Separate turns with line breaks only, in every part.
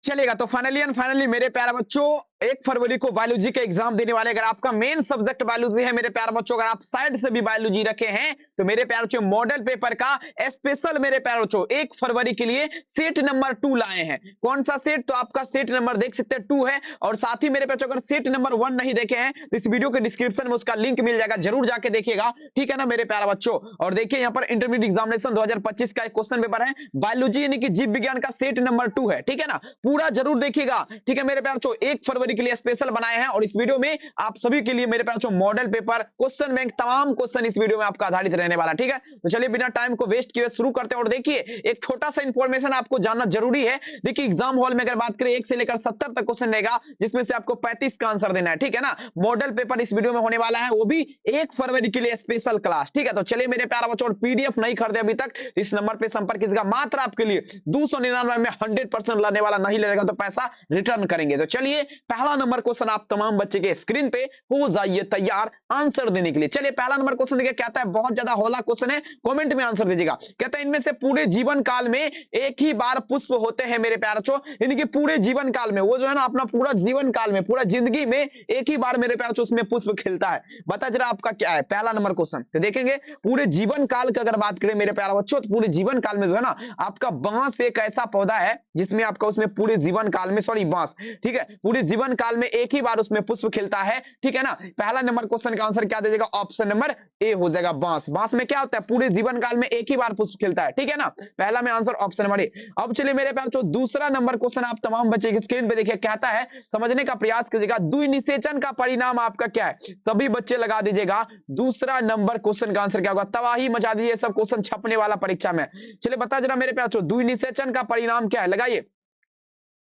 चलेगा तो finally and finally मेरे प्यारे बच्चों 1 फरवरी को बायोलॉजी का एग्जाम देने वाले। अगर आपका मेन सब्जेक्ट बायोलॉजी है मेरे प्यारे बच्चों, अगर आप साइड से भी बायोलॉजी रखे हैं तो मेरे प्यारे बच्चों मॉडल पेपर का स्पेशल मेरे प्यारे बच्चों 1 फरवरी के लिए सेट नंबर 2 लाए हैं। कौन सा सेट? तो आपका सेट नंबर देख सकते हैं 2 है। और साथ ही मेरे बच्चों अगर सेट नंबर 1 नहीं देखे हैं तो इस वीडियो के डिस्क्रिप्शन में उसका लिंक मिल जाएगा, जरूर जाके देखिएगा, ठीक है ना मेरे प्यारे बच्चों। और देखिए यहाँ पर इंटरमीडिएट एग्जामिनेशन 2025 का एक क्वेश्चन पेपर है बायोलॉजी यानी कि जीव विज्ञान का सेट नंबर 2 है, ठीक है ना, पूरा जरूर देखिएगा, ठीक है मेरे प्यारे बच्चों। 1 फरवरी के लिए स्पेशल बनाए हैं और इस वीडियो में आप सभी के लिए मेरे प्यारे बच्चों मॉडल पेपर, क्वेश्चन बैंक, तमाम क्वेश्चन इस वीडियो में आपका आधारित रहने वाला, ठीक है। तो चलिए बिना टाइम को वेस्ट किए शुरू करते हैं। और देखिए एक छोटा सा इंफॉर्मेशन आपको जानना जरूरी है। देखिए एग्जाम हॉल में अगर बात करें 1 से लेकर 70 तक क्वेश्चन रहेगा, जिसमें से आपको 35 का आंसर देना है, ठीक है ना। मॉडल पेपर इस वीडियो में होने वाला है, वो भी 1 फरवरी के लिए स्पेशल क्लास, ठीक है। तो चलिए मेरे प्यारे बच्चों, पीडीएफ नहीं खरीदे अभी तक इस नंबर पे संपर्क कीजिएगा, मात्र आपके लिए 299 में 100% लड़ने वाला, नहीं लड़ेगा तो पैसा रिटर्न करेंगे। तो चलिए पहला नंबर क्वेश्चन आप तमाम बच्चे के स्क्रीन पे हो जाइए तैयार आंसर देने के लिए। चलिए पहला नंबर क्वेश्चन देखिए, कहता है बहुत ज्यादा हौला क्वेश्चन है, कमेंट में आंसर दीजिएगा। कहता है इनमें से पूरे जीवन काल में एक ही बार पुष्प होते हैं मेरे प्यारे बच्चों, यानी कि पूरे जीवन काल में, वो जो है ना अपना पूरा जीवन काल में, पूरा जिंदगी में एक ही बार मेरे प्यारे बच्चों उसमें पुष्प खिलता है। बता जरा आपका क्या है पहला नंबर क्वेश्चन। तो देखेंगे पूरे जीवन काल की अगर बात करें मेरे प्यारे बच्चों, तो पूरे जीवन काल में जो है ना आपका बांस एक ऐसा पौधा है जिसमें आपका उसमें पूरे जीवन काल में, सॉरी बांस, ठीक है, पूरे जीवन काल में एक ही बार उसमें पुष्प खिलता है, ठीक है ना। पहला नंबर क्वेश्चन का आंसर क्या दीजिएगा? ऑप्शन नंबर ए हो जाएगा, बांस। बांस में क्या होता है? पूरे जीवन काल में एक ही बार पुष्प खिलता है, ठीक है ना। पहला में आंसर ऑप्शन नंबर ए। अब चलिए मेरे प्यारे बच्चों दूसरा नंबर क्वेश्चन आप तमाम बच्चे की स्क्रीन पे देखिए, कहता है समझने का प्रयास कीजिएगा, द्विनिषेचन का परिणाम आपका क्या है? सभी बच्चे लगा दीजिएगा, दूसरा नंबर क्वेश्चन का आंसर क्या होगा? तबाही मचा दीजिए, सब क्वेश्चन छपने वाला परीक्षा में। चलिए बता जरा मेरे प्यारे बच्चों, द्विनिषेचन का परिणाम क्या है? लगाइए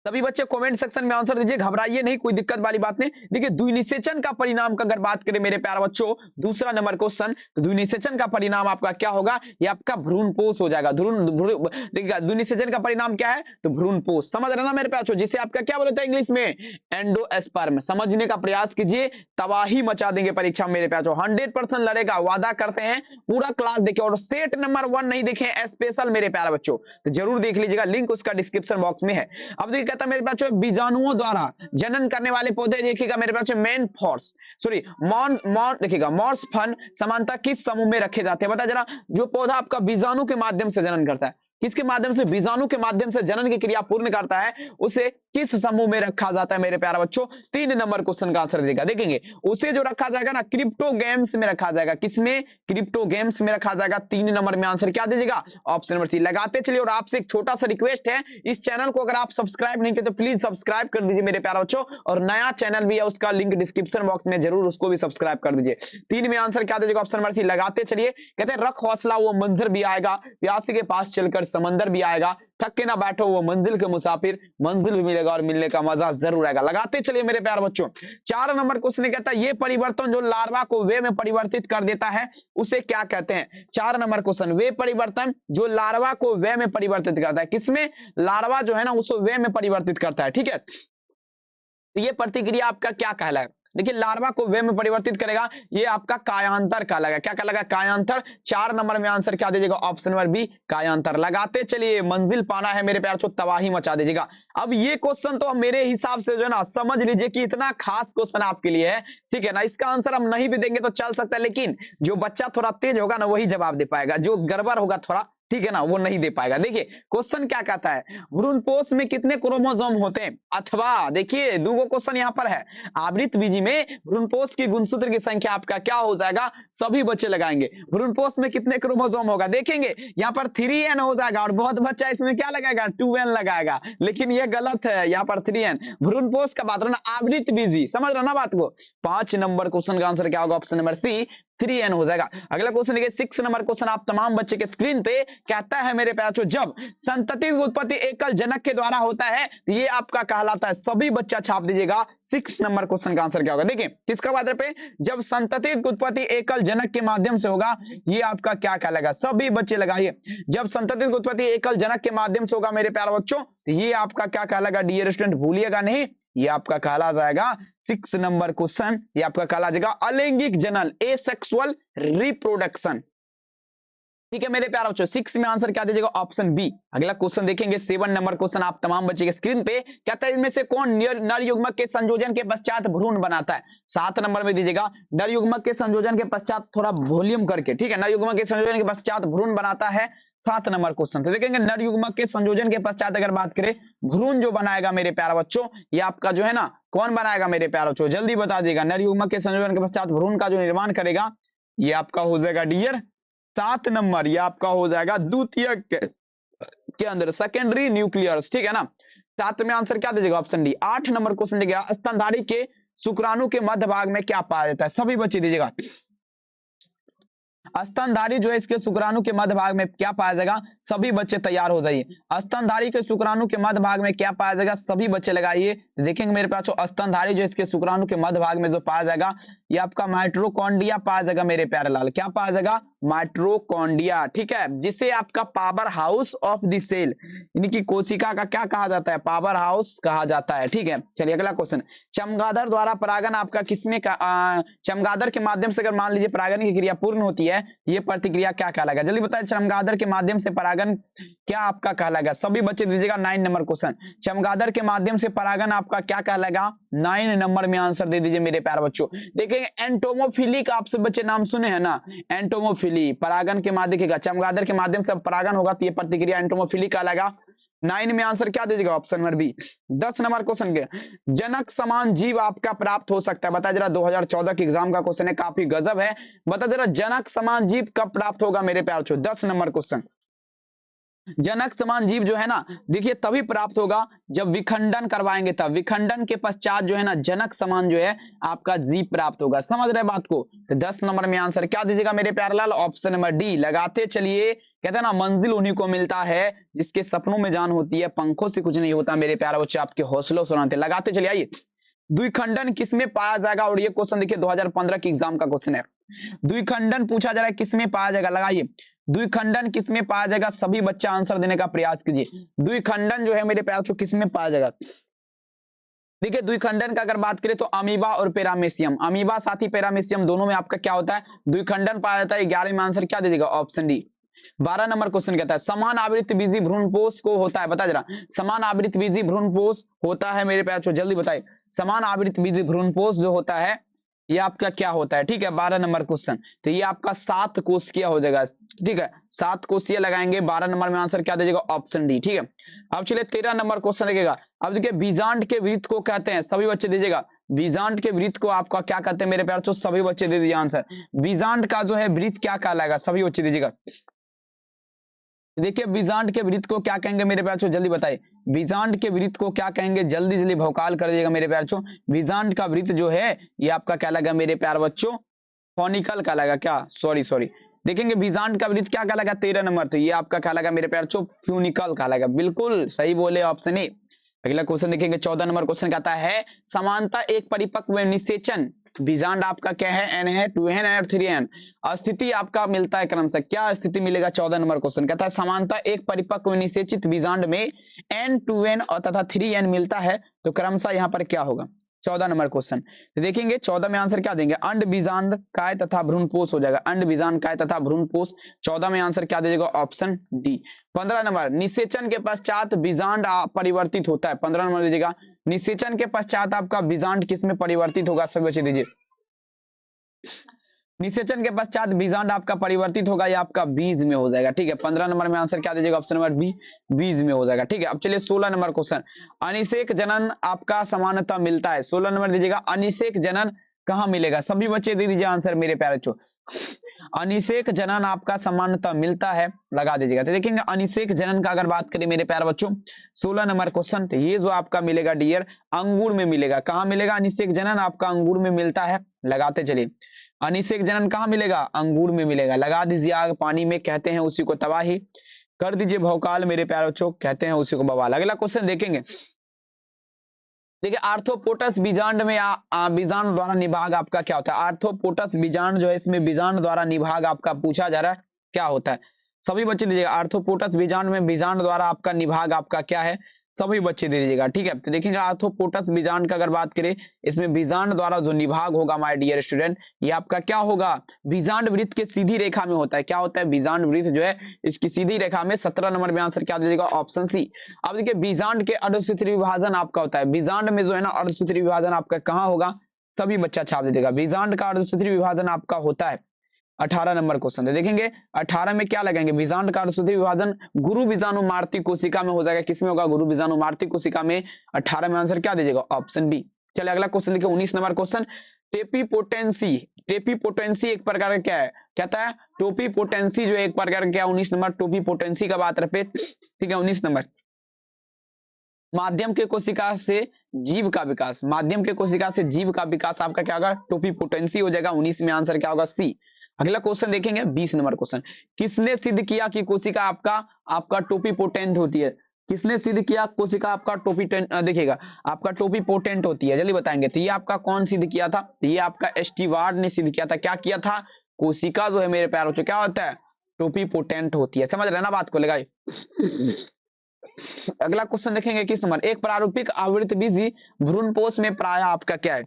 सभी बच्चे कमेंट सेक्शन में आंसर दीजिए, घबराइए नहीं, कोई दिक्कत वाली बात नहीं। देखिए द्विनिषेचन का परिणाम का अगर बात करें मेरे प्यारे बच्चों, दूसरा नंबर क्वेश्चन, तो द्विनिषेचन का परिणाम आपका क्या होगा? ये आपका भ्रूणपोष हो जाएगा। देखिए द्विनिषेचन का परिणाम क्या है? तो भ्रूणपोष, समझ रहे ना मेरे प्यारे बच्चों, जिसे आपका क्या बोलते हैं इंग्लिश में? एंडोस्पर्म। समझने का प्रयास कीजिए, तबाही मचा देंगे परीक्षा में मेरे प्यारे बच्चों, 100% लड़ेगा, वादा करते हैं। पूरा क्लास देखिए और सेट नंबर 1 नहीं देखे स्पेशल मेरे प्यारे बच्चों तो जरूर देख लीजिएगा, लिंक उसका डिस्क्रिप्शन बॉक्स में है। अब देखिए कहता है मेरे पास बीजाणुओं द्वारा जनन करने वाले पौधे देखिएगा मेरे पास मेन फॉर्स, सॉरी मॉन मॉन देखिएगा मॉर्स फन समानता किस समूह में रखे जाते हैं? बता जरा, जो पौधा आपका बीजाणु के माध्यम से जनन करता है, किसके माध्यम से? बीजाणु के माध्यम से जनन की क्रिया पूर्ण करता है, उसे किस समूह में रखा जाता है मेरे प्यारे बच्चों? 3 नंबर क्वेश्चन का आंसर देगा। देखेंगे उसे जो रखा जाएगा ना क्रिप्टोगेम्स में रखा जाएगा। किसमें? क्रिप्टोगेम्स में रखा जाएगा। 3 नंबर में आंसर क्या दीजिएगा? Option number C. लगाते चलिए और आपसे एक छोटा सा रिक्वेस्ट है, इस चैनल को अगर आप सब्सक्राइब नहीं किए तो प्लीज सब्सक्राइब कर दीजिए मेरे प्यारे बच्चों, और नया चैनल भी है उसका लिंक डिस्क्रिप्शन बॉक्स में, जरूर उसको भी सब्सक्राइब कर दीजिए। 3 में आंसर क्या दीजिएगा? Option number C. लगाते चलिए, कहते हैं रख हौसला वो मंजर भी आएगा, प्यासी के पास चलकर समंदर भी आएगा, थक के ना बैठो वो मंजिल के मुसाफिर, मंजिल भी मिलेगा और मिलने का मजा जरूर आएगा। लगाते चलिए मेरे प्यारे बच्चों। 4 नंबर क्वेश्चन कहता है ये परिवर्तन जो लार्वा को वे में परिवर्तित कर देता है उसे क्या कहते हैं? 4 नंबर क्वेश्चन, वे परिवर्तन जो लार्वा को वे में परिवर्तित करता है, किसमें? लार्वा जो है ना उसको वे में परिवर्तित करता है, ठीक है। तो ये प्रतिक्रिया आपका क्या कहलाएगा? देखिए लार्वा को वे में परिवर्तित करेगा, ये आपका कायांतर कहलाएगा। क्या कहलाएगा? कायांतर। 4 नंबर में आंसर क्या दीजिएगा? ऑप्शन नंबर बी, कायांतर। लगाते चलिए, मंजिल पाना है मेरे प्यार, तबाही मचा दीजिएगा। अब ये क्वेश्चन तो मेरे हिसाब से जो है ना समझ लीजिए कि इतना खास क्वेश्चन आपके लिए है, ठीक है ना। इसका आंसर हम नहीं भी देंगे तो चल सकता है, लेकिन जो बच्चा थोड़ा तेज होगा ना वही जवाब दे पाएगा, जो गड़बड़ होगा थोड़ा, ठीक है ना, वो नहीं दे पाएगा। देखिए क्वेश्चन क्या कहता है, भ्रूणपोष में कितने क्रोमोसोम होते हैं? अथवा देखिए दूगो क्वेश्चन यहाँ पर है, आवृत बीजी में भ्रूणपोष की गुणसूत्र की संख्या आपका क्या हो जाएगा? सभी बच्चे लगाएंगे भ्रूणपोष में कितने क्रोमोसोम होगा। देखेंगे यहाँ पर 3n हो जाएगा और बहुत बच्चा इसमें क्या लगाएगा? 2n लगाएगा, लेकिन ये गलत है, यहाँ पर 3n। भ्रूणपोष का बात रहा ना, आवृत बीजी, समझ रहा ना बात को। 5 नंबर क्वेश्चन का आंसर क्या होगा? ऑप्शन नंबर सी, 3n हो जाएगा। अगला क्वेश्चन देखिए 6 नंबर क्वेश्चन आप तमाम बच्चे के स्क्रीन पे, कहता है मेरे प्यारे बच्चों जब संतति की उत्पत्ति एकल जनक के द्वारा होता है तो ये आपका कहलाता है, सभी बच्चा छाप दीजिएगा। 6 नंबर क्वेश्चन का आंसर क्या होगा? देखिए किसका बात पे, जब संतति की उत्पत्ति एकल जनक के माध्यम से होगा, ये आपका क्या कहलाएगा? सभी बच्चे लगाइए, जब संतति की उत्पत्ति एकल जनक के माध्यम से होगा मेरे प्यारे बच्चों, तो ये आपका क्या कहलाएगा? डियर स्टूडेंट भूलिएगा नहीं, ये आपका कहला जाएगा 6 नंबर क्वेश्चन, ये आपका कहला जाएगा अलैंगिक जनन, एसेक्सुअल रिप्रोडक्शन। ठीक है मेरे प्यारे बच्चों, 6 में आंसर क्या दीजिएगा, ऑप्शन बी। अगला क्वेश्चन देखेंगे 7 नंबर क्वेश्चन आप तमाम बच्चे के स्क्रीन पे, कहता है इनमें से कौन नर युग्मक के संयोजन के पश्चात भ्रूण बनाता है। 7 नंबर में दीजिएगा नर युग्मक के संयोजन के पश्चात, थोड़ा वॉल्यूम करके, ठीक है, नर युग्मक के संयोजन के पश्चात भ्रूण बनाता है। 7 नंबर क्वेश्चन तो देखेंगे नर युग्मक के संयोजन के पश्चात अगर बात करें, भ्रूण जो बनाएगा मेरे प्यारे बच्चों, ये आपका जो है ना कौन बनाएगा मेरे प्यारे बच्चों, जल्दी बता दिएगा। नर युग्मक के संयोजन के पश्चात भ्रूण का जो निर्माण करेगा, ये आपका हो जाएगा डियर 7 नंबर, ये आपका हो जाएगा द्वितीयक के अंदर सेकेंडरी न्यूक्लियस, ठीक है ना। 7 में आंसर क्या दीजिएगा, ऑप्शन डी। 8 नंबर क्वेश्चन दीजिएगा स्तनधारी के शुक्राणु के मध्य भाग में क्या पाया जाता है। सभी बच्चे दीजिएगा स्तनधारी जो है इसके शुक्राणु के मध्य भाग में क्या पाया जाएगा, सभी बच्चे तैयार हो जाइए। स्तनधारी के शुक्राणु के मध्य भाग में क्या पाया जाएगा, सभी बच्चे लगाइए। देखेंगे मेरे पास स्तनधारी जो इसके शुक्राणु के मध्य भाग में जो पाया जाएगा, ये आपका माइटोकॉन्ड्रिया पाया जाएगा मेरे प्यारे लाल। क्या पाया जाएगा, माइटोकॉन्ड्रिया, ठीक है, जिसे आपका powerhouse of the cell, यानी कि कोशिका का क्या कहा जाता है, पावर हाउस कहा जाता है, ठीक है। चलिए अगला क्वेश्चन, चमगादड़ द्वारा परागन आपका किसमें चमगादड़ के माध्यम से अगर मान लीजिए परागन की क्रिया पूर्ण होती है, ये प्रतिक्रिया क्या कहलाएगा, जल्दी बताएं। चमगादड़ के माध्यम से परागन क्या आपका कहलाएगा, सभी बच्चे दीजिएगा 9 नंबर क्वेश्चन। चमगादड़ के माध्यम से परागन आपका क्या कहलाएगा, 9 नंबर में आंसर दे दीजिए मेरे प्यारे बच्चों। देखेंगे एंटोमोफिलिक आप सब बच्चे नाम सुने हैं ना, एंटोमोफिली परागन के माध्यम का, चमगादड़ के माध्यम से परागन होगा तो ये प्रतिक्रिया एंटोमोफिली कहलाएगा। 9 में आंसर क्या दीजिएगा, option number B. 10 number question के जनक समान जीव आपका प्राप्त हो सकता है, बता जरा 2014 के एग्जाम का क्वेश्चन है, काफी गजब है। बता जरा जनक समान जीव कब प्राप्त होगा मेरे प्यारे बच्चों। 10 नंबर क्वेश्चन, जनक समान जीव जो है ना, देखिए तभी प्राप्त होगा जब विखंडन करवाएंगे, तब विखंडन के पश्चात जो है ना जनक समान जो है आपका जीव प्राप्त होगा। समझ रहे बात को। तो 10 नंबर में आंसर क्या दीजिएगा मेरे प्यारे लाल, ऑप्शन नंबर डी। लगाते चलिए, कहते हैं ना मंजिल उन्हीं को मिलता है जिसके सपनों में जान होती है, पंखों से कुछ नहीं होता मेरे प्यारे बच्चे, आपके हौसलों सुनाते। लगाते चलिए, आइए द्विखंडन किसमें पाया जाएगा, और ये क्वेश्चन देखिए 2015 के एग्जाम का क्वेश्चन है। द्विखंडन पूछा जा रहा है किसमें पाया जाएगा, लगाइए द्विखंडन किसमें पाया जाएगा, सभी बच्चा आंसर देने का प्रयास कीजिए। द्विखंडन जो है मेरे प्यारे बच्चों किसमें पाया जाएगा, देखिए द्विखंडन का अगर बात करें तो अमीबा और पेरामेसियम, अमीबा साथ ही पेरामेसियम दोनों में आपका क्या होता है, द्विखंडन पाया जाता है। 11 में आंसर क्या दे देगा, ऑप्शन डी। 12 नंबर क्वेश्चन कहता है समान आवृत्त बीजी भ्रूणपोष को होता है, बता जरा समान आवृत्त बीजी भ्रूणपोष होता है मेरे प्यारे बच्चों, जल्दी बताइए। समान आवृत्त बीजी भ्रूणपोष जो होता है ये आपका क्या होता है, ठीक है। 12 नंबर क्वेश्चन, तो ये आपका 7 कोशिकीय हो जाएगा, ठीक है, 7 कोशिकीय लगाएंगे। 12 नंबर में आंसर क्या दीजिएगा, ऑप्शन डी, ठीक है। अब चलिए 13 नंबर क्वेश्चन देखिएगा। अब देखिए बीजांड के वृत्त को कहते हैं, सभी बच्चे दीजिएगा बीजांड के वृत्त को आपका क्या कहते हैं मेरे प्यारे बच्चों, सभी बच्चे दे दीजिए आंसर। बीजांड का जो है वृत्त क्या कहलाएगा, सभी बच्चे दीजिएगा। देखिए बीजांड के वृत्त को क्या कहेंगे मेरे प्यारे बच्चों, जल्दी बताइए। बीजांड के वृत्त को क्या कहेंगे, जल्दी जल्दी भौकाल कर दीजिएगा मेरे प्यारे बच्चों। बीजांड का वृत्त जो है ये आपका क्या लगेगा मेरे प्यारे बच्चों, फोनिकल का लगा, क्या सॉरी देखेंगे बीजांड का वृत्त क्या कहलाएगा, 13 नंबर, तो ये आपका क्या लगा मेरे प्यारे बच्चों, फ्यूनिकल का लगा, बिल्कुल सही बोले, ऑप्शन ए। अगला क्वेश्चन देखेंगे 14 नंबर क्वेश्चन कहता है समानता एक परिपक्व निषेचन, बीजांड आपका क्या है, एन है, 2n है और 3n, स्थिति आपका मिलता है क्रम से, क्या स्थिति मिलेगा। 14 नंबर क्वेश्चन कहता है समानता एक परिपक्व निषेचित बीजांड में n 2n और तथा 3n मिलता है, तो क्रमशः यहाँ पर क्या होगा। 14 नंबर क्वेश्चन तो देखेंगे 14 में आंसर क्या देंगे, अंड बीजांड काय तथा भ्रूणपोष हो जाएगा, अंड बीजांड काय तथा भ्रूणपोष। 14 में आंसर क्या दीजिएगा, ऑप्शन डी। 15 नंबर निषेचन के पश्चात बीजांड परिवर्तित होता है, 15 नंबर दीजिएगा। निषेचन के पश्चात आपका बीजांड किस में परिवर्तित होगा, सब बच्चे दीजिए। निषेचन के पश्चात बीजांड आपका परिवर्तित होगा, ये आपका बीज में हो जाएगा, ठीक है। 15 नंबर में आंसर क्या दीजिएगा, ऑप्शन नंबर बी, बीज में हो जाएगा, ठीक है। अब चलिए 16 नंबर क्वेश्चन, अनिषेक जनन आपका समानता मिलता है, 16 नंबर दीजिएगा। अनिषेक जनन कहाँ मिलेगा, सभी बच्चे दे दीजिए आंसर मेरे प्यारे बच्चों। अनिषेक जनन आपका समानता मिलता है, लगा दीजिएगा। तो देखेंगे अनिषेक जनन का अगर बात करें मेरे प्यारे बच्चों, 16 नंबर क्वेश्चन, तो ये जो आपका मिलेगा डियर अंगूर में मिलेगा, कहाँ मिलेगा, अनिषेक जनन आपका अंगूर में मिलता है, लगाते चलिए। अनिषेक जनन कहाँ मिलेगा, अंगूर में मिलेगा, लगा दीजिए आग पानी में, कहते हैं उसी को तबाही, कर दीजिए भौकाल मेरे प्यारे बच्चों, कहते हैं उसी को बवाल। अगला क्वेश्चन देखेंगे, देखिए आर्थ्रोपोडस बीजांड में बीजांड द्वारा निभाग आपका क्या होता है, आर्थ्रोपोडस बीजांड जो है इसमें बीजांड द्वारा निभाग आपका पूछा जा रहा है, क्या होता है, सभी बच्चे दीजिएगा। आर्थ्रोपोडस बीजांड में बीजांड द्वारा आपका निभाग आपका क्या है, सभी बच्चे दे दीजिएगा। ठीक है, तो देखेंगे आर्थ्रोपोडस बीजांड का अगर बात करें, इसमें बीजांड द्वारा जो निभाग होगा माय डियर स्टूडेंट, ये आपका क्या होगा, बीजांड वृत्त के सीधी रेखा में होता है। क्या होता है, बीजांड वृत्त जो है इसकी सीधी रेखा में। 17 नंबर में आंसर क्या दीजिएगा, ऑप्शन सी। अब देखिए बीजांड के अर्धसूत्री विभाजन आपका होता है, बीजांड में जो है ना अर्धसूत्री विभाजन आपका कहाँ होगा, सभी बच्चा छाप दीजिएगा। बीजांड का अर्धसूत्री विभाजन आपका होता है 18 नंबर क्वेश्चन है। देखेंगे 18 में क्या लगेंगे, बीजांड का अर्धसूत्री विभाजन गुरु बीजाणु मार्ती कोशिका में हो जाएगा। किसमें होगा, गुरु बीजाणु मार्ती कोशिका में। 18 में आंसर क्या दीजिएगा, ऑप्शन बी। चलिए अगला क्वेश्चन देखिए 19 नंबर क्वेश्चन। टेपीपोटेंसी, टेपीपोटेंसी एक प्रकार का क्या है, कहता है टोपीपोटेंसी जो एक प्रकार का क्या, 19 नंबर टोपीपोटेंसी का बात रहे। ठीक है 19 नंबर, माध्यम के कोशिका से जीव का विकास, माध्यम के कोशिका से जीव का विकास आपका क्या होगा, टोपीपोटेंसी हो जाएगा। 19 में आंसर क्या होगा, सी। अगला क्वेश्चन देखेंगे 20 नंबर क्वेश्चन। किसने सिद्ध किया कि कोशिका आपका टोपीपोटेंट होती है, किसने सिद्ध किया कोशिका आपका टोपीपोटेंट, देखिएगा आपका टोपीपोटेंट होती है, जल्दी बताएंगे। तो ये आपका कौन सिद्ध किया था, तो ये आपका स्टीवार्ड ने सिद्ध किया था। क्या किया था, कोशिका जो है मेरे प्यारों से क्या होता है, टोपीपोटेंट होती है। समझ रहे ना बात को, लगाई। अगला क्वेश्चन देखेंगे किस नंबर, एक प्रारूपिक आवृतबीजी भ्रूणपोष में प्राय आपका क्या है,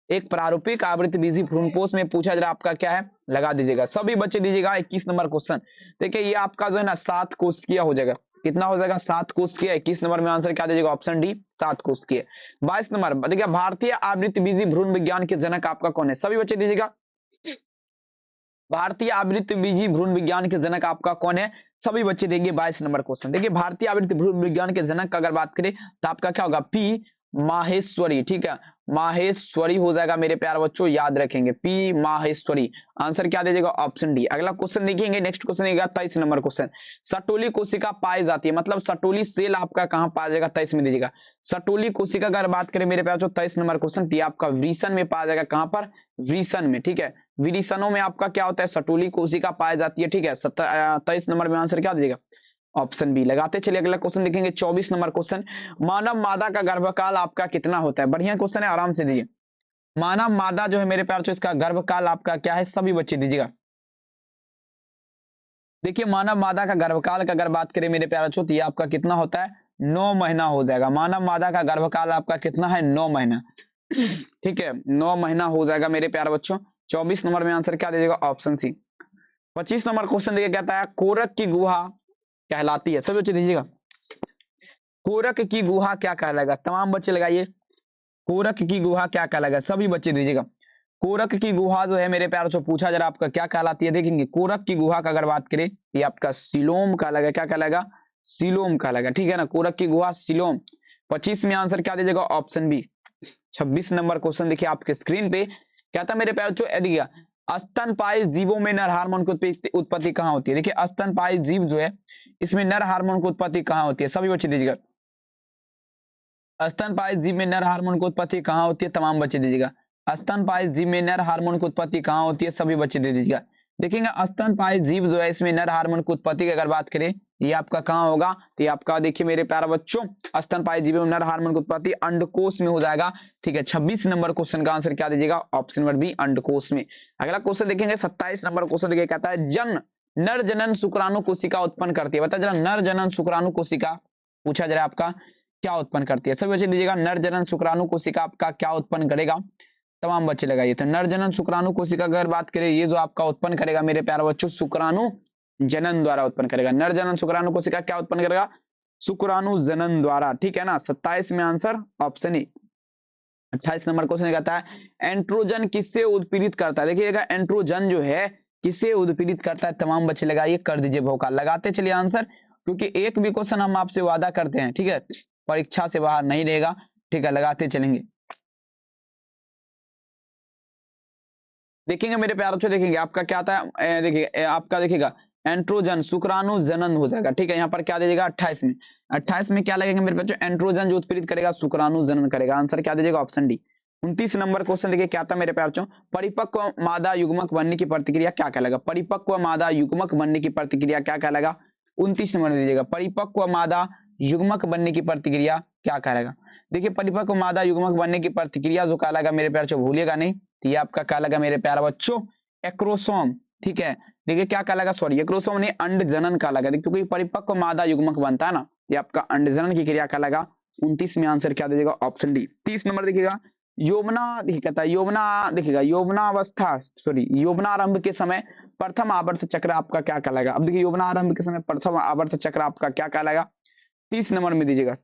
एक प्रारूपिक आवृतबीजी भ्रूणपोष में पूछा जरा आपका क्या है, लगा दीजिएगा सभी बच्चे दीजिएगा। 21 नंबर क्वेश्चन देखिए, ये आपका जो है ना 7 कोशिकीय हो जाएगा। कितना हो जाएगा, 7 कोशिकीय। 21 नंबर में आंसर क्या दीजिएगा, ऑप्शन डी 7 कोशिकीय। 22 नंबर देखिए, भारतीय आवृतबीजी भ्रूण विज्ञान के जनक आपका कौन है, सभी बच्चे दीजिएगा। भारतीय आवृतबीजी भ्रूण विज्ञान के जनक आपका कौन है, सभी बच्चे देंगे। 22 नंबर क्वेश्चन देखिए, भारतीय आवृत्ति भ्रूण विज्ञान के जनक का अगर बात करें तो आपका क्या होगा, पी माहेश्वरी। ठीक है, माहेश्वरी हो जाएगा मेरे प्यार बच्चों, याद रखेंगे पी माहेश्वरी। आंसर क्या दीजिएगा, ऑप्शन डी। अगला क्वेश्चन देखेंगे, नेक्स्ट क्वेश्चन देगा 23 नंबर क्वेश्चन। सटोली कोशिका पाई जाती है, मतलब सटोली सेल आपका कहां पाया जाएगा, 23 में दीजिएगा। सटोली कोशिका अगर बात करें मेरे प्यार बच्चों 23 नंबर क्वेश्चन, आपका वृषण में पाया जाएगा। कहां पर, वृषण में। ठीक है, विरिशनों में आपका क्या होता है, सटोली कोशिका पाई जाती है। ठीक है, 23 नंबर में आंसर क्या दीजिएगा, ऑप्शन बी। लगाते चलिए अगला क्वेश्चन देखेंगे 24 नंबर क्वेश्चन। मानव मादा का गर्भकाल आपका कितना होता है, बढ़िया क्वेश्चन है, आराम से दीजिए। मानव मादा जो है मेरे प्यार से, इसका गर्भकाल आपका क्या है, सभी बच्चे दीजिएगा। देखिए मानव मादा का गर्भकाल का अगर बात करें मेरे प्यार बच्चों, तो ये आपका कितना होता है, 9 महीना हो जाएगा। मानव मादा का गर्भकाल आपका कितना है, 9 महीना। ठीक है, 9 महीना हो जाएगा मेरे प्यार बच्चों। 24 नंबर में आंसर क्या दीजिएगा, ऑप्शन सी। 25 नंबर क्वेश्चन देखिए, कहता है कोरक की गुहा कहलाती है, सभी बच्चे दीजिएगा। कोरक की गुहा क्या कहलाएगा, तमाम बच्चे लगाइए। कोरक की गुहा क्या कहलाएगा, सभी बच्चे दीजिएगा। कोरक की गुहा जो है मेरे प्यारों से पूछा जरा आपका क्या कहलाती है, देखेंगे कोरक की गुहा का अगर बात करें, ये आपका सिलोम कहलाएगा। क्या कहलाएगा, सिलोम कहलाएगा। ठीक है ना, कोरक की गुहा सिलोम। 25 में आंसर क्या दीजिएगा, ऑप्शन बी। 26 नंबर क्वेश्चन देखिए आपके स्क्रीन पे, कहता मेरे प्यारों से देखिए, स्तनपायी जीवों में नर हार्मोन की उत्पत्ति कहाँ होती है। देखिए स्तनपायी जीव जो है इसमें नर हार्मोन की उत्पत्ति कहाँ होती है, सभी बच्चे दीजिएगा। स्तनपायी जीव में नर हार्मोन की उत्पत्ति कहाँ होती है, तमाम बच्चे दीजिएगा। स्तनपायी जीव में नर हार्मोन की उत्पत्ति कहाँ होती है, सभी बच्चे दे दीजिएगा। देखेंगे स्तनपायी जीव जो है इसमें नर हार्मोन की उत्पत्ति की अगर बात करें, ये आपका कहाँ होगा, तो ये आपका देखिए मेरे प्यारे बच्चों, स्तनपायी जीव में नर हार्मोन की उत्पत्ति अंडकोश में हो जाएगा। ठीक है, 26 नंबर क्वेश्चन का आंसर क्या दीजिएगा, ऑप्शन नंबर बी अंडकोश में। अगला क्वेश्चन देखेंगे 27 नंबर क्वेश्चन देखिए, कहता है नर जनन शुक्राणु कोशिका उत्पन्न करती है। बताया जरा, नर जनन शुक्राणु कोशिका पूछा जरा आपका क्या उत्पन्न करती है, सभी बच्चे दीजिएगा। नर जनन शुक्राणु कोशिका आपका क्या उत्पन्न करेगा, तमाम बच्चे लगाइए। तो नर जनन शुक्राणु कोशिका अगर बात करें, ये जो आपका उत्पन्न करेगा मेरे प्यारे बच्चों, शुक्राणु जनन द्वारा उत्पन्न करेगा। नर जनन शुक्राणु कोशिका क्या उत्पन्न करेगा, शुक्राणु जनन द्वारा। ठीक है ना, 27 में answer option A. 28 number question कहता है एंड्रोजन किससे उत्पीड़ित करता है। देखिएगा एंड्रोजन जो है किससे उत्पीड़ित करता है, तमाम बच्चे लगाइए, कर दीजिए भौकाल। लगाते चलिए आंसर, क्योंकि एक भी क्वेश्चन हम आपसे वादा करते हैं, ठीक है, परीक्षा से बाहर नहीं रहेगा। ठीक है, लगाते चलेंगे। देखेंगे मेरे प्यारों से, देखेंगे आपका क्या आता है, देखिए आपका देखिएगा एंड्रोजन शुक्राणु जनन हो जाएगा। ठीक है, यहाँ पर क्या दीजिएगा 28 में। 28 में क्या लगेगा मेरे बच्चों, एंड्रोजन जो उत्पीड़ित करेगा शुक्राणु जनन करेगा। आंसर क्या दीजिएगा, ऑप्शन डी। 29 नंबर क्वेश्चन देखिए, क्या था मेरे प्यार बच्चों, परिपक्व मादा युग्मक बनने की प्रतिक्रिया क्या कहलाएगा। परिपक्व मादा युग्मक बनने की प्रतिक्रिया क्या कहलाएगा, 29 नंबर दीजिएगा। परिपक्व मादा युग्मक बनने की प्रतिक्रिया क्या कहलाएगा। देखिए परिपक्व मादा युग्मक बनने की प्रतिक्रिया जो कहलाएगा मेरे प्यार बच्चों, भूलिएगा नहीं, तो ये आपका कहलाएगा मेरे प्यारे बच्चों एक्रोसोम। ठीक है, देखिए क्या कहलाएगा, सॉरी एक्रोसोम नहीं, अंड जनन कहलाएगा, क्योंकि परिपक्व मादा युग्मक बनता है ना, ये आपका अंडजनन की क्रिया कहलाएगा। 29 में आंसर क्या दीजिएगा? Option D. 30 नंबर देखिएगा, यौवना देखिए कहता है यौवना देखिएगा यौवनावस्था सॉरी यौवनारंभ के समय प्रथम आवर्त चक्र आपका क्या कहलाएगा? अब देखिए यौवनारंभ के समय प्रथम आवर्त चक्र आपका क्या कहलाएगा? 30 नंबर में दीजिएगा।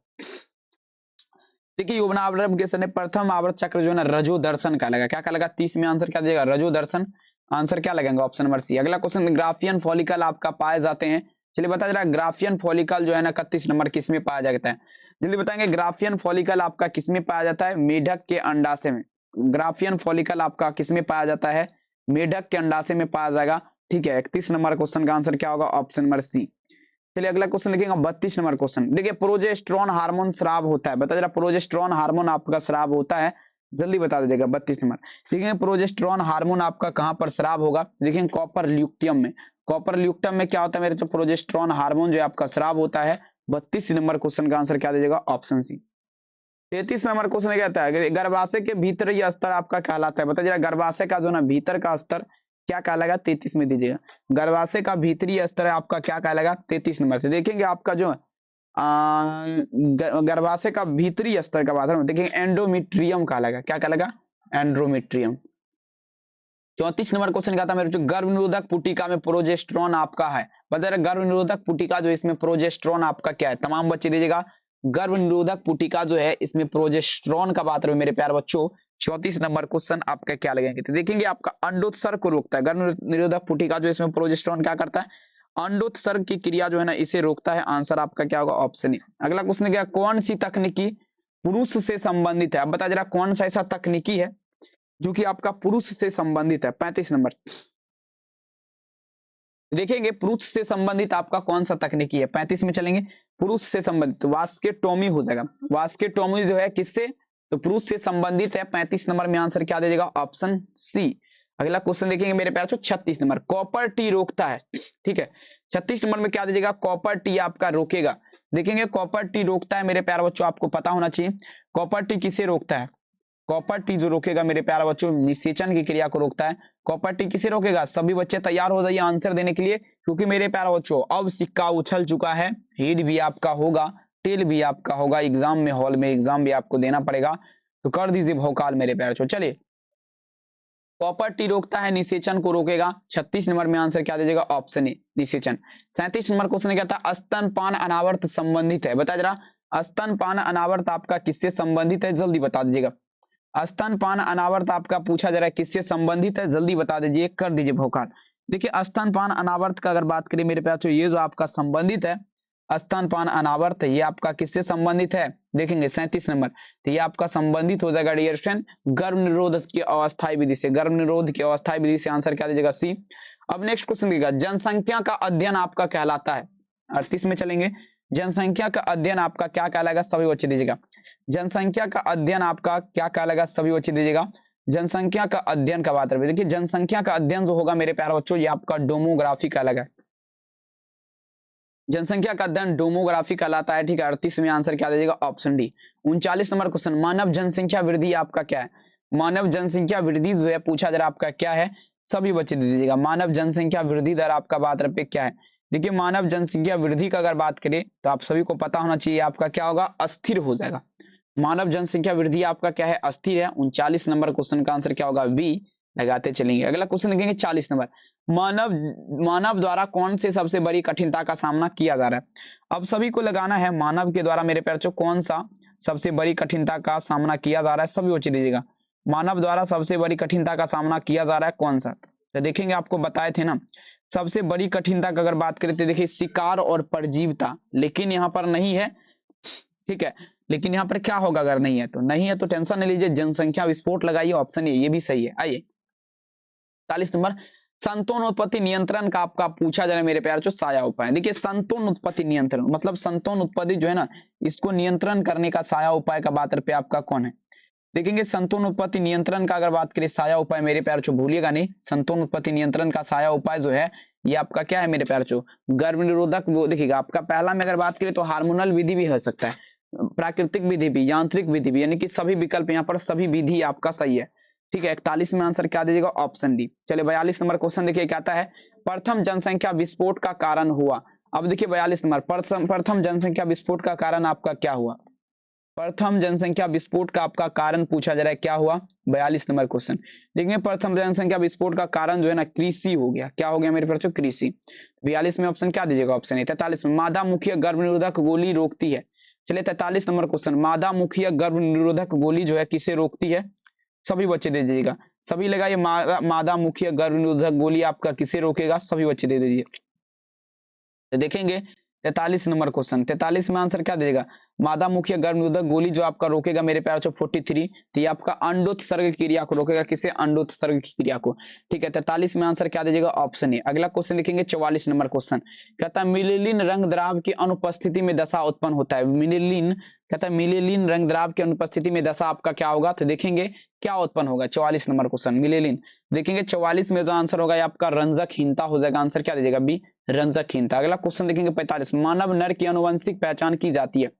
देखिए यौवनारंभ के समय प्रथम आवर्त चक्र जो है ना रजो दर्शन कहलाएगा। क्या कहलाएगा? 30 में आंसर क्या दीजिएगा? रजो दर्शन। आंसर क्या लगेगा? Option number C. अगला क्वेश्चन, ग्राफियन फॉलिकल आपका पाए जाते हैं। चलिए बता जरा, ग्राफियन फॉलिकल जो है ना 31 नंबर किस में पाया जाता है? जल्दी बताएंगे। ग्राफियन फॉलिकल आपका किस में पाया जाता है? मेढक के अंडाशय में। ग्राफियन फॉलिकल आपका किस में पाया जाता है? मेढक के अंडाशय में पाया जाएगा। ठीक है, 31 नंबर क्वेश्चन का आंसर क्या होगा? Option number C. चलिए अगला क्वेश्चन लिखेंगे 32 नंबर क्वेश्चन। देखिए प्रोजेस्टेरॉन हार्मोन स्राव होता है, बता जरा प्रोजेस्टेरॉन हार्मोन आपका स्राव होता है, जल्दी बता दीजिएगा। 32 नंबर देखेंगे प्रोजेस्टेरॉन हार्मोन आपका कहां पर स्राव होगा? देखेंगे कॉपर ल्यूक्टियम में। कॉपर ल्यूक्टियम में क्या होता है मेरे जो प्रोजेस्टेरॉन हार्मोन जो है आपका स्राव होता है। 32 नंबर क्वेश्चन का आंसर क्या दीजिएगा? ऑप्शन सी। 33 नंबर क्वेश्चन कहता है गर्भाशय के भीतरी स्तर आपका कहलाता है, बता जरा गर्भाशय का जो ना भीतर का स्तर क्या कहलाएगा? 33 में दीजिएगा। गर्भाशय का भीतरी स्तर आपका क्या कहलाएगा? 33 नंबर से देखेंगे आपका जो गर्भाशय का भीतरी स्तर का बात है देखेंगे एंडोमेट्रियम कहलाएगा। क्या कहलाएगा? एंड्रोमेट्रियम। 34 नंबर क्वेश्चन कहता है मेरे जो गर्भ निरोधक पुटिका में प्रोजेस्टेरॉन आपका है, बता रहे गर्भ निरोधक पुटिका जो इसमें प्रोजेस्टेरॉन आपका क्या है? तमाम बच्चे दीजिएगा। गर्भ निरोधक पुटिका जो है इसमें प्रोजेस्टेरॉन का बात रहे मेरे प्यारे बच्चों। 34 नंबर क्वेश्चन आपका क्या लगेंगे? तो देखेंगे आपका अंडोत्सर्ग को रोकता है। गर्भ निरोधक पुटिका जो इसमें प्रोजेस्टेरॉन क्या करता है? अंडोत्सर्ग की क्रिया जो है ना इसे रोकता है। आंसर आपका क्या होगा? Option A. अगला क्वेश्चन क्या, कौन सी तकनीकी पुरुष से संबंधित है? अब बता जरा कौन सा ऐसा तकनीकी है जो कि आपका पुरुष से संबंधित है? 35 नंबर देखेंगे पुरुष से संबंधित आपका कौन सा तकनीकी है? 35 में चलेंगे। पुरुष से संबंधित वास्केटोमी हो जाएगा। वास्केटोमी जो है किससे? तो पुरुष से संबंधित है। 35 नंबर में आंसर क्या दीजिएगा? Option C. अगला क्वेश्चन देखेंगे मेरे प्यारे बच्चों 36 नंबर, कॉपर टी रोकता है। ठीक है, 36 नंबर में क्या दीजिएगा? कॉपर टी आपका रोकेगा। देखेंगे कॉपर टी रोकता है मेरे प्यारे बच्चों, आपको पता होना चाहिए कॉपर टी किसे रोकता है। कॉपर टी जो रोकेगा मेरे प्यारे बच्चों निषेचन की क्रिया को रोकता है। कॉपर टी किसे रोकेगा? सभी बच्चे तैयार हो जाइए आंसर देने के लिए, क्योंकि मेरे प्यारे बच्चों अब सिक्का उछल चुका है। हेड भी आपका होगा, टेल भी आपका होगा, एग्जाम में हॉल में एग्जाम भी आपको देना पड़ेगा, तो कर दीजिए भौकाल मेरे प्यारे बच्चों। चलिए कॉपर टी रोकता है, निषेचन को रोकेगा। 36 नंबर में आंसर क्या दीजिएगा? ऑप्शन ए निषेचन। 37 नंबर क्वेश्चन क्या था? स्तनपान अनावर्त संबंधित है, बता जरा स्तनपान अनावर्त आपका किससे संबंधित है? जल्दी बता दीजिएगा। स्तनपान अनावर्त आपका पूछा जा रहा है किससे संबंधित है? जल्दी बता दीजिए, कर दीजिए भौकाल। देखिए स्तनपान अनावर्त का अगर बात करें मेरे प्यारे, ये जो आपका संबंधित है स्तनपान अनावर्त, ये आपका किससे संबंधित है? देखेंगे 37 नंबर, तो ये आपका संबंधित हो जाएगा डियर स्टूडेंट गर्भ निरोध की अवस्थाई विधि से। गर्भ निरोध की अवस्थाई विधि से आंसर क्या दीजिएगा? सी। अब नेक्स्ट क्वेश्चन देखिएगा, जनसंख्या का अध्ययन आपका कहलाता है। 38 में चलेंगे। जनसंख्या का अध्ययन आपका क्या कहलाएगा? सभी बच्चे दीजिएगा। जनसंख्या का अध्ययन आपका क्या कहलाएगा? सभी बच्चे दीजिएगा। जनसंख्या का अध्ययन का बात रहे, देखिए जनसंख्या का अध्ययन जो होगा मेरे प्यारे बच्चों ये आपका डेमोग्राफी कहलाएगा। जनसंख्या का अध्ययन डेमोग्राफी कहलाता है। ठीक है, 38 में आंसर क्या दीजिएगा? Option D. 39 नंबर क्वेश्चन, मानव जनसंख्या वृद्धि आपका क्या है? मानव जनसंख्या वृद्धि जो है पूछा जा रहा आपका क्या है? सभी बच्चे दे दीजिएगा। मानव जनसंख्या वृद्धि दर आपका बात रहे क्या है? देखिए मानव जनसंख्या वृद्धि का अगर बात करें तो आप सभी को पता होना चाहिए आपका क्या होगा? अस्थिर हो जाएगा। मानव जनसंख्या वृद्धि आपका क्या है? अस्थिर है। 39 नंबर क्वेश्चन का आंसर क्या होगा? बी लगाते चलेंगे। अगला क्वेश्चन देखेंगे 40 नंबर, मानव द्वारा कौन से सबसे बड़ी कठिनता का सामना किया जा रहा है? अब सभी को लगाना है मानव के द्वारा मेरे प्यारे बच्चों कौन सा सबसे बड़ी कठिनता का सामना किया जा रहा है? सभी बच्चे दीजिएगा। मानव द्वारा सबसे बड़ी कठिनता का सामना किया जा रहा है कौन सा? तो देखेंगे आपको बताए थे ना सबसे बड़ी कठिनता का अगर बात करें तो देखिए शिकार और परजीवता, लेकिन यहाँ पर नहीं है। ठीक है, लेकिन यहाँ पर क्या होगा अगर नहीं है तो? नहीं है तो टेंशन नहीं लीजिए, जनसंख्या विस्फोट लगाइए, ऑप्शन ये भी सही है। आइए 40 नंबर, संतानोत्पत्ति नियंत्रण का आपका पूछा जा रहा है मेरे प्यारे, जो साया उपाय। देखिए संतानोत्पत्ति नियंत्रण मतलब संतानोत्पत्ति जो है ना इसको नियंत्रण करने का साया उपाय का बात पे आपका कौन है? देखेंगे संतानोत्पत्ति नियंत्रण का अगर बात करें साया उपाय मेरे प्यारे जो भूलिएगा नहीं, संतानोत्पत्ति नियंत्रण का साया उपाय जो है ये आपका क्या है मेरे प्यारे जो गर्भ निरोधक। वो देखिएगा आपका पहला में अगर बात करें तो हार्मोनल विधि भी हो सकता है, प्राकृतिक विधि भी, यांत्रिक विधि भी, यानी कि सभी विकल्प यहाँ पर सभी विधि आपका सही है। ठीक है, 41 में आंसर क्या दीजिएगा? Option D. चलिए 42 नंबर क्वेश्चन देखिए क्या आता है, प्रथम जनसंख्या विस्फोट का कारण हुआ। अब देखिए 42 नंबर, प्रथम जनसंख्या विस्फोट का कारण आपका क्या हुआ? प्रथम जनसंख्या विस्फोट का आपका कारण पूछा जा रहा है, क्या हुआ? 42 नंबर क्वेश्चन। देखिए प्रथम जनसंख्या विस्फोट का कारण जो है ना कृषि हो गया। क्या हो गया मेरे बच्चों? कृषि। 42 में ऑप्शन क्या दीजिएगा? Option A. 43 में मादा मुखीय गर्भ निरोधक गोली रोकती है। चलिए 43 नंबर क्वेश्चन, मादा मुखीय गर्भ निरोधक गोली जो है किसे रोकती है? सभी बच्चे दे दीजिएगा। सभी लगाइए, मादा मुखीय गर्भ निरोधक गोली आपका किसे रोकेगा? सभी बच्चे दे दीजिए। तो देखेंगे 43 नंबर क्वेश्चन, 43 में आंसर क्या देगा? मादा मुखीय गर्भ निरोधक गोली जो आपका रोकेगा मेरे प्यारे बच्चों 43, तो ये आपका अंडोत्सर्ग क्रिया को रोकेगा। किसे? अंडोत्सर्ग की क्रिया को। ठीक है, 43 में आंसर क्या दीजिएगा? Option A. अगला क्वेश्चन देखेंगे 44 नंबर क्वेश्चन, कहता है मिलेलिन रंग द्राव की अनुपस्थिति में दशा उत्पन्न होता है। मिलेलिन, कहता है मिलेलिन रंग द्राव की अनुपस्थिति में दशा आपका क्या होगा? तो देखेंगे क्या उत्पन्न होगा। 44 नंबर क्वेश्चन मिलेलिन, देखेंगे 44 में जो आंसर होगा ये आपका रंजकहीनता हो जाएगा। आंसर क्या दीजिएगा? बी, रंजकहीनता। अगला क्वेश्चन देखेंगे 45, मानव नर की आनुवंशिक पहचान की जाती है।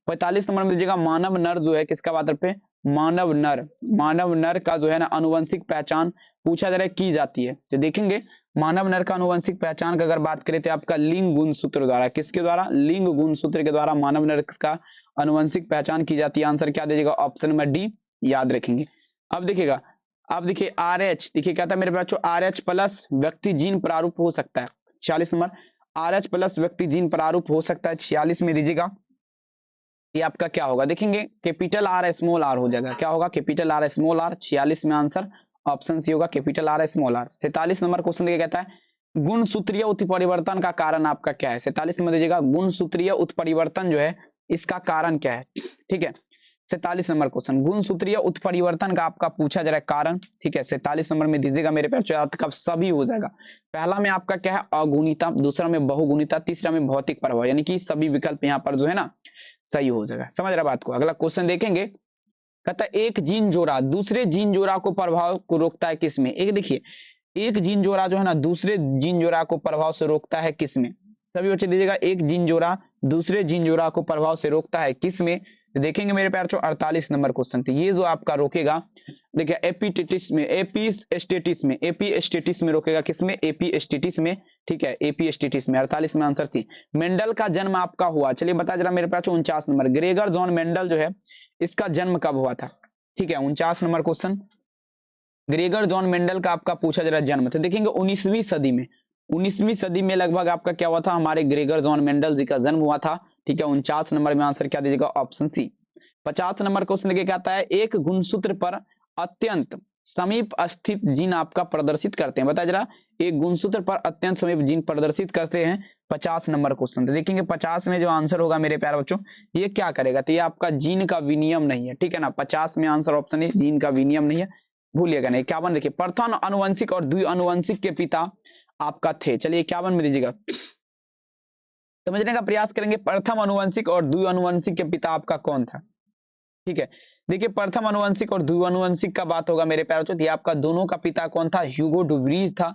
45 नंबर में दीजिएगा मानव नर जो है किसका बात पे? मानव नर, मानव नर का जो है ना आनुवंशिक पहचान पूछा जा रहा है की जाती है। तो देखेंगे मानव नर का आनुवंशिक पहचान का अगर बात करें तो आपका लिंग गुणसूत्र द्वारा, किसके द्वारा? लिंग गुणसूत्र के द्वारा मानव नर का आनुवंशिक पहचान की जाती है। आंसर क्या दीजिएगा? ऑप्शन नंबर डी, याद रखेंगे। अब देखिएगा, अब देखिए RH, देखिए कहता है मेरे बच्चों RH प्लस व्यक्ति जीन प्रारूप हो सकता है। 46 नंबर, RH प्लस व्यक्ति जीन प्रारूप हो सकता है। 46 में दीजिएगा ये आपका क्या होगा? देखेंगे कैपिटल R स्मॉल r हो जाएगा। क्या होगा? Capital R small r। 46 में आंसर ऑप्शन सी होगा, capital R small r। 47 number question देखिए कहता है गुणसूत्रीय उत्परिवर्तन का कारण आपका क्या है? 47 में दीजिएगा गुणसूत्रीय उत्परिवर्तन जो है इसका कारण क्या है? ठीक है, 47 नंबर क्वेश्चन गुणसूत्रीय उत्परिवर्तन का आपका पूछा जा रहा है कारण। ठीक है, 47 नंबर में दीजिएगा मेरे पास आपका सभी हो जाएगा। पहला में आपका क्या है? अगुणिता, दूसरा में बहुगुणिता, तीसरा में भौतिक प्रभाव, यानी कि सभी विकल्प यहाँ पर जो है ना सही हो जाएगा। समझ रहा बात को? अगला क्वेश्चन देखेंगे, कहता है एक जीन जोड़ा दूसरे जीन जोड़ा को प्रभाव को रोकता है किसमें? एक देखिए, एक जीन जोड़ा जो है ना दूसरे जीन जोड़ा को प्रभाव से रोकता है किसमें? सभी बच्चे दीजिएगा, एक जीन जोड़ा दूसरे जीन जोड़ा को प्रभाव से रोकता है किसमें? देखेंगे मेरे प्यार 48 नंबर क्वेश्चन, तो ये जो आपका रोकेगा देखिए एपिस्टेटिस में, एपी स्टेटिस में रोकेगा। किसमें? एपी में। ठीक है, एपी में। 48 में आंसर थी। मेंडल का जन्म आपका हुआ, चलिए बता जरा मेरे पास 49 नंबर, ग्रेगर जॉन मेंडल जो है इसका जन्म कब हुआ था? ठीक है, 49 number question, Gregor John Mendel का आपका पूछा जा रहा है जन्म। तो देखेंगे 19वीं सदी में, 19वीं सदी में लगभग आपका क्या हुआ था? हमारे ग्रेगर जॉन मेंडल जी का जन्म हुआ था। ठीक है, 49 नंबर में आंसर क्या दीजिएगा? ऑप्शन सी। 50 नंबर क्वेश्चन देखिए कहता है एक गुणसूत्र पर अत्यंत समीप स्थित जीन आपका प्रदर्शित करते हैं। बता जरा, एक गुणसूत्र पर अत्यंत समीप जीन प्रदर्शित करते हैं। 50 नंबर क्वेश्चन, तो देखेंगे 50 में जो आंसर होगा मेरे प्यारे बच्चों ये क्या करेगा? तो ये आपका जीन का विनियम नहीं है। ठीक है ना, 50 में आंसर ऑप्शन है जीन का विनियम नहीं है, भूलिएगा नहीं। 51 देखिए, प्रथम अनुवंशिक और द्विआनुवंशिक के पिता आपका थे। चलिए 51 में दीजिएगा, समझने का प्रयास करेंगे प्रथम अनुवंशिक और द्विआनुवंशिक के पिता आपका कौन था? ठीक है, देखिए प्रथम अनुवंशिक और द्विआनुवंशिक का बात होगा मेरे प्यारे बच्चों, आपका दोनों का पिता कौन था? ह्यूगो डुवरीज था।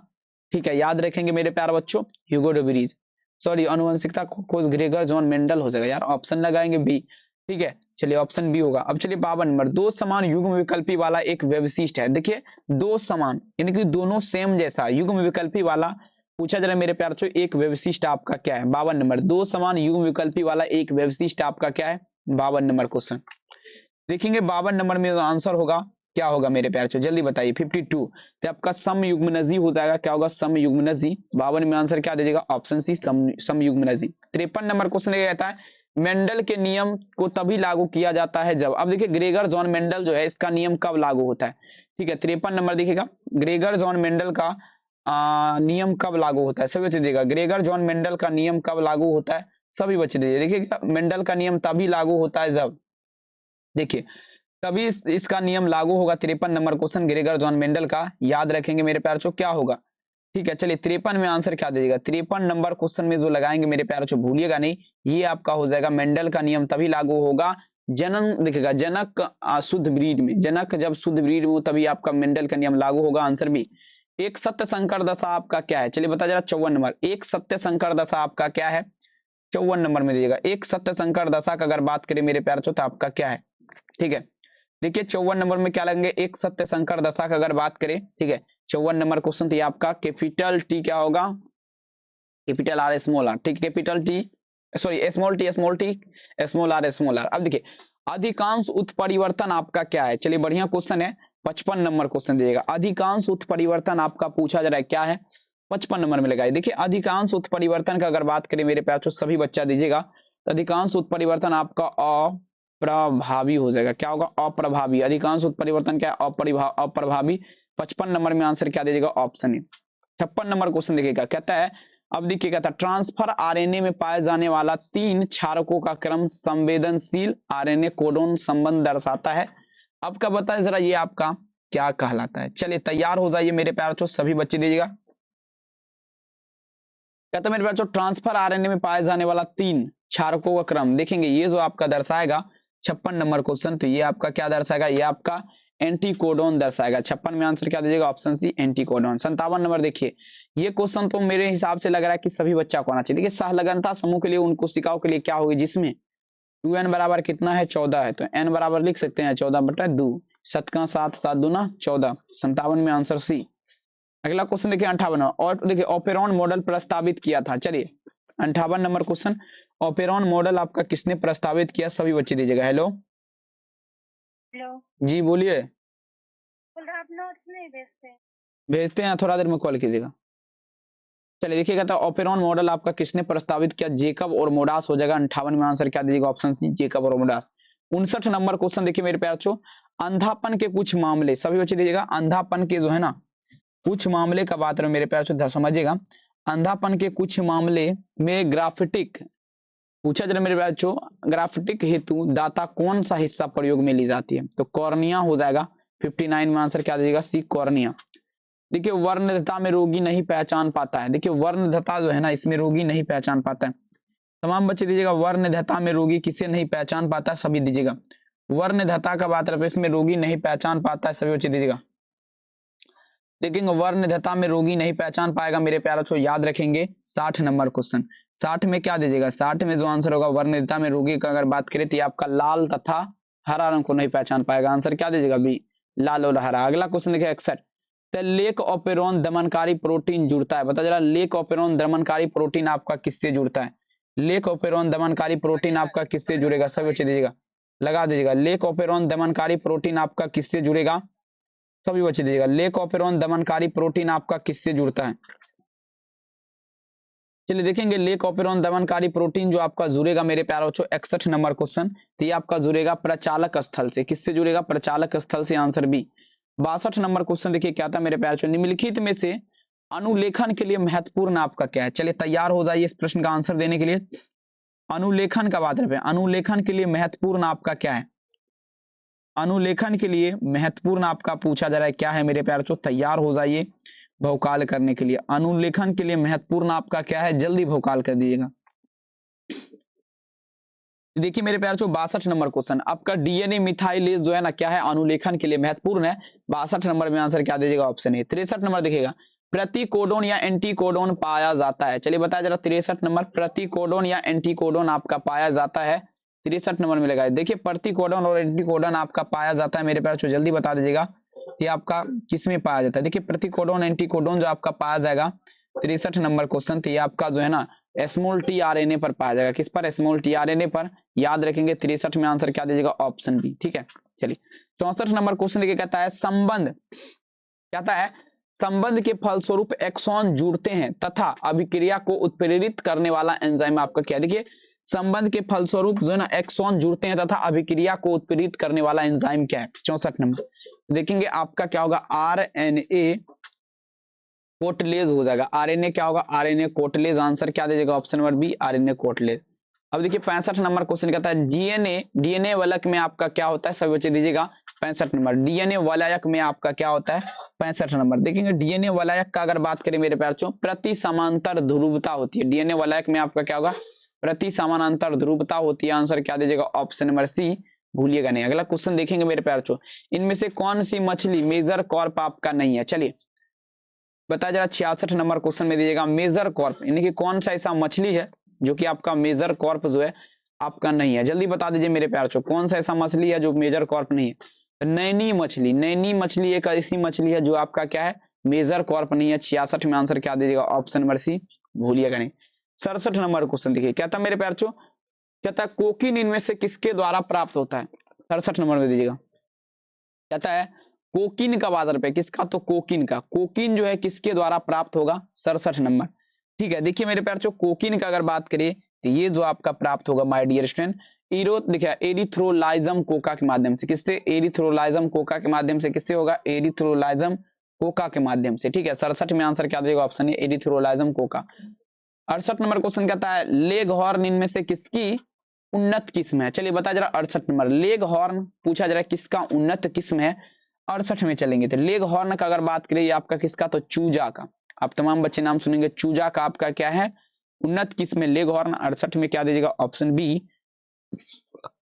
ठीक है, याद रखेंगे मेरे प्यारे बच्चों, ह्यूगो डुवरीज। सॉरी, अनुवंशिकता को ग्रेगर जॉन मेंडल हो जाएगा यार, ऑप्शन लगाएंगे बी। ठीक है, चलिए ऑप्शन बी होगा। अब चलिए 52 नंबर, दो समान युग्म विकल्पी वाला एक व्यवशिष्ट है। देखिए दो समान यानी कि दोनों सेम जैसा युग्म विकल्पी वाला पूछा जा रहा है मेरे प्यारे बच्चों, एक व्यवशिष्ट आपका क्या है? 52 नंबर, दो समान युग्म विकल्पी वाला एक व्यवशिष्ट आपका क्या है? 52 नंबर क्वेश्चन देखेंगे। 52 नंबर में आंसर होगा क्या होगा मेरे प्यारे बच्चों? जल्दी बताइए। 52 तो आपका समयुग्मनजी हो जाएगा। क्या होगा? समयुग्मनजी। 52 में आंसर क्या दीजिएगा? ऑप्शन सी, समयुग्मनजी। 53 नंबर क्वेश्चन कहता है मेंडल के नियम को तभी लागू किया जाता है जब, अब देखिए ग्रेगर जॉन मेंडल जो है इसका नियम कब लागू होता है? ठीक है, 53 नंबर देखिएगा, ग्रेगर जॉन मेंडल का नियम कब लागू होता है? सभी बच्चे देखिएगा, ग्रेगर जॉन मेंडल का नियम कब लागू होता है? सभी बच्चे देखिए मेंडल का नियम तभी लागू होता है जब, देखिए तभी इसका नियम लागू होगा। 53 number question Gregor John Mendel का, याद रखेंगे मेरे प्यारे बच्चों क्या होगा? ठीक है, चलिए 53 में आंसर क्या दीजिएगा? 53 नंबर क्वेश्चन में जो लगाएंगे मेरे प्यारे बच्चों भूलिएगा नहीं, ये आपका हो जाएगा मेंडल का नियम तभी लागू होगा जनन, देखिएगा जनक शुद्ध ब्रीड में, जनक जब शुद्ध ब्रीड में तभी आपका मेंडल का नियम लागू होगा। Answer B. एक सत्य संकर दशा आपका क्या है? चलिए बता जरा 54 नंबर, एक सत्य संकर दशा आपका क्या है? 54 नंबर में दीजिएगा, एक सत्य संकर दशा का अगर बात करें मेरे प्यारे बच्चों तो आपका क्या है? ठीक है, देखिए 54 नंबर में क्या लगेंगे? एक सत्य संकर दशा का अगर बात करें, ठीक है 54 नंबर क्वेश्चन तो आपका कैपिटल टी क्या होगा? कैपिटल आर स्मॉल आर, ठीक, capital T sorry small T small R small R. अब देखिए अधिकांश उत्परिवर्तन आपका क्या है, चलिए बढ़िया क्वेश्चन है, 55 नंबर क्वेश्चन दीजिएगा। अधिकांश उत्परिवर्तन आपका पूछा जा रहा है क्या है, 55 नंबर मिलेगा। देखिए अधिकांश उत्परिवर्तन का अगर बात करें मेरे प्यार सभी बच्चा दीजिएगा, तो अधिकांश उत्परिवर्तन आपका अप्रभावी हो जाएगा। क्या होगा, अप्रभावी। अधिकांश उत्परिवर्तन क्या है, अप्रभावी। 55 नंबर में आंसर क्या दीजिएगा, ऑप्शन ए। 56 नंबर क्वेश्चन देखिएगा, कहता है अब देखिए कहता है ट्रांसफर आरएनए में पाए जाने वाला 3 क्षारकों का क्रम संवेदनशील आरएनए कोडोन संबंध दर्शाता है। अब का बताए जरा ये आपका क्या कहलाता है। चलिए तैयार हो जाइए मेरे प्यार तो सभी बच्चे दीजिएगा। कहता है मेरे प्यार ट्रांसफर आरएनए में पाए जाने वाला 3 क्षारकों का क्रम देखेंगे, ये जो आपका दर्शाएगा 56 नंबर क्वेश्चन, तो ये आपका क्या दर्शाएगा, ये आपका एंटीकोडोन दर्शाएगा। 56 में आंसर क्या दीजिएगा, ऑप्शन सी एंटीकोडोन। 57 नंबर देखिए, ये क्वेश्चन तो मेरे हिसाब से लग रहा है कि सभी बच्चा को आना चाहिए। देखिए सहलगनता समूह के लिए उन कोशिकाओं के लिए क्या होगी जिसमें 2n बराबर कितना है, 14 है, तो n बराबर लिख सकते हैं 14/2, 7 का 7, 7 दूना 14। 57 में आंसर सी। अगला क्वेश्चन देखिए 58, और देखिए ऑपेरॉन मॉडल प्रस्तावित किया था। चलिए 58 नंबर क्वेश्चन, ऑपेरॉन मॉडल आपका किसने प्रस्तावित किया, सभी बच्चे दीजिएगा। हेलो
हेलो,
जी बोलिए।
बोल रहा आप नोट्स नहीं
भेजते हैं, थोड़ा देर में कॉल कीजिएगा। चलिए देखिए कहता है ऑपेरॉन मॉडल आपका किसने प्रस्तावित किया, जेकब और मोडास हो जाएगा। 58 में आंसर क्या दीजिएगा, ऑप्शन सी जेकब और मोडास। 59 नंबर क्वेश्चन देखिए मेरे प्यार बच्चों, अंधापन के कुछ मामले, सभी बच्चे दीजिएगा। अंधापन के जो है ना कुछ मामले का बात रहे मेरे प्यार बच्चों, समझिएगा। अंधापन के कुछ मामले में ग्राफिटिक पूछा जरा मेरे बच्चों, ग्राफिटिक हेतु दाता कौन सा हिस्सा प्रयोग में ली जाती है, तो कॉर्निया हो जाएगा। 59 में आंसर क्या दीजिएगा, सी कॉर्निया। देखिए वर्णदता में रोगी नहीं पहचान पाता है, देखिए वर्णदता जो है ना इसमें रोगी नहीं पहचान पाता है। तमाम बच्चे दीजिएगा, वर्णदता में रोगी किसे नहीं पहचान पाता है, सभी दीजिएगा। वर्णदता का बात रहे इसमें रोगी नहीं पहचान पाता है, सभी बच्चे दीजिएगा। देखेंगे वर्णदता में रोगी नहीं पहचान पाएगा मेरे प्यारे बच्चों, याद रखेंगे 60 नंबर क्वेश्चन। 60 में क्या दीजिएगा, 60 में जो आंसर होगा वर्णदता में रोगी का अगर बात करें तो आपका लाल तथा हरा रंग को नहीं पहचान पाएगा। आंसर क्या दीजिएगा, बी लाल और हरा। अगला क्वेश्चन देखिए 61, लेक ऑपेरॉन दमनकारी प्रोटीन जुड़ता है, बता जरा लेक ऑपेरॉन दमनकारी प्रोटीन आपका किससे जुड़ता है। लेक ऑपेरॉन दमनकारी प्रोटीन आपका किससे जुड़ेगा, सब बच्चे दीजिएगा, लगा दीजिएगा। लेक ऑपेरॉन दमनकारी प्रोटीन आपका किससे जुड़ेगा, सभी बच्चे दीजिएगा। लेक ऑपेरॉन दमनकारी प्रोटीन आपका किससे जुड़ता है। चलिए देखेंगे लेक ऑपेरॉन दमनकारी प्रोटीन जो आपका जुड़ेगा मेरे प्यारे बच्चों 61 नंबर क्वेश्चन, तो ये आपका जुड़ेगा प्रचालक स्थल से। किससे जुड़ेगा, प्रचालक स्थल से, आंसर बी। 62 नंबर क्वेश्चन देखिए क्या था मेरे प्यारे बच्चों, निम्नलिखित में से अनुलेखन के लिए महत्वपूर्ण आपका क्या है। चलिए तैयार हो जाइए इस प्रश्न का आंसर देने के लिए। अनुलेखन का बात रहे, अनुलेखन के लिए महत्वपूर्ण आपका क्या है, अनुलेखन के लिए महत्वपूर्ण आपका पूछा जा रहा है क्या है मेरे प्यारे बच्चों, तैयार हो जाइए भौकाल करने के लिए। अनुलेखन के लिए महत्वपूर्ण आपका क्या है, जल्दी भौकाल कर दीजिएगा। देखिए मेरे प्यारे बच्चों 62 नंबर क्वेश्चन आपका डीएनए मिथाइलेज जो है ना क्या है, अनुलेखन के लिए महत्वपूर्ण है। 62 नंबर में आंसर क्या दीजिएगा, ऑप्शन ए। 63 नंबर देखिएगा, प्रतिकोडोन या एंटीकोडोन पाया जाता है। चलिए बताया जरा 63 नंबर, प्रतिकोडोन या एंटीकोडोन आपका पाया जाता है। 63 नंबर मिलेगा। देखिए प्रतिकोडोन और एंटीकोडोन आपका पाया जाता है मेरे प्यारे बच्चों, जल्दी बता दीजिएगा ये आपका किसमें पाया जाता है। देखिए प्रतिकोडोन एंटीकोडोन जो आपका पाया जाएगा 63 नंबर क्वेश्चन, तो ये आपका जो है ना स्मॉल टी आरएनए पर पाया जाएगा। किस पर, स्मॉल टी आरएनए पर। याद रखेंगे 63 में आंसर क्या दीजिएगा, ऑप्शन बी। ठीक है चलिए 64 नंबर क्वेश्चन देखिए कहता है संबंध, कहता है संबंध के फलस्वरूप एक्सॉन जुड़ते हैं तथा अभिक्रिया को उत्प्रेरित करने वाला एंजाइम आपका क्या। देखिए संबंध के फलस्वरूप जो है ना एक्सॉन जुड़ते हैं तथा अभिक्रिया को उत्प्रेरित करने वाला एंजाइम क्या है। 64 नंबर देखेंगे आपका क्या होगा, आरएनए कोटलेज हो जाएगा। आरएनए क्या होगा, आरएनए कोटलेज। आंसर क्या दीजिएगा, ऑप्शन नंबर बी आरएनए कोटलेज। अब देखिए 65 नंबर क्वेश्चन कहता है डीएनए वलयक में आपका क्या होता है, सभी बच्चे दीजिएगा। 65 नंबर डीएनए वलयक में आपका क्या होता है, 65 नंबर देखेंगे डीएनए वलयक का अगर बात करें मेरे प्यारे बच्चों, प्रति समांतर ध्रुवता होती है। डीएनए वलयक में आपका क्या होगा, प्रति समानांतर ध्रुवता होती है। आंसर क्या दीजिएगा, ऑप्शन नंबर सी, भूलिएगा नहीं। अगला क्वेश्चन देखेंगे मेरे प्यारे बच्चों, इनमें से कौन सी मछली मेजर कॉर्प आपका नहीं है। चलिए बताया जरा 66 नंबर क्वेश्चन में दीजिएगा मेजर कॉर्प, यानी कि कौन सा ऐसा मछली है जो कि आपका मेजर कॉर्प जो है आपका नहीं है। जल्दी बता दीजिए मेरे प्यारे बच्चों, कौन सा ऐसा मछली है जो मेजर कॉर्प नहीं है। नैनी मछली, नैनी मछली एक ऐसी मछली है जो आपका क्या है, मेजर कॉर्प नहीं है। 66 में आंसर क्या दीजिएगा, ऑप्शन नंबर सी भूलिएगा नहीं। 67 नंबर क्वेश्चन देखिए, क्या था मेरे प्यार बच्चों, क्या था कोकीन इनमें से किसके द्वारा प्राप्त होता है? 67 नंबर में दीजिएगा, कहता है कोकीन का वादर पे, किसका? तो कोकीन का। कोकीन जो है किसके द्वारा प्राप्त होगा? 67 नंबर। ठीक है, देखिए मेरे प्यार बच्चों, कोकीन का अगर बात करें तो ये जो आपका प्राप्त होगा माय डियर स्टूडेंट, देखिए एरिथ्रोलाइजम कोका के माध्यम से। किससे? एरिथ्रोलाइजम कोका के माध्यम से। किससे होगा? एरिथ्रोलाइजम कोका के माध्यम से। ठीक है, 67 में आंसर क्या देगा? ऑप्शन है एरिथ्रोलाइजम कोका। 68 नंबर क्वेश्चन कहता है लेग हॉर्न इनमें से किसकी उन्नत किस्म है? चलिए बता जरा, 68 नंबर लेग हॉर्न पूछा जरा किसका उन्नत किस्म है? 68 में चलेंगे तो लेग हॉर्न का अगर बात करें, ये आपका किसका? तो चूजा का। आप तमाम बच्चे नाम सुनेंगे, चूजा का आपका क्या है? उन्नत किस्म है लेग हॉर्न। 68 में क्या दीजिएगा? Option B.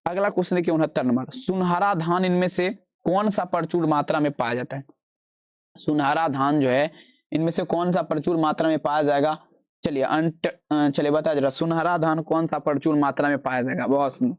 अगला क्वेश्चन देखिए 69 नंबर, सुनहरा धान इनमें से कौन सा प्रचुर मात्रा में पाया जाता है? सुनहरा धान जो है इनमें से कौन सा प्रचुर मात्रा में पाया जाएगा? चलिए बता जरा, सुनहरा धान कौन सा प्रचुर मात्रा में पाया जाएगा? बहुत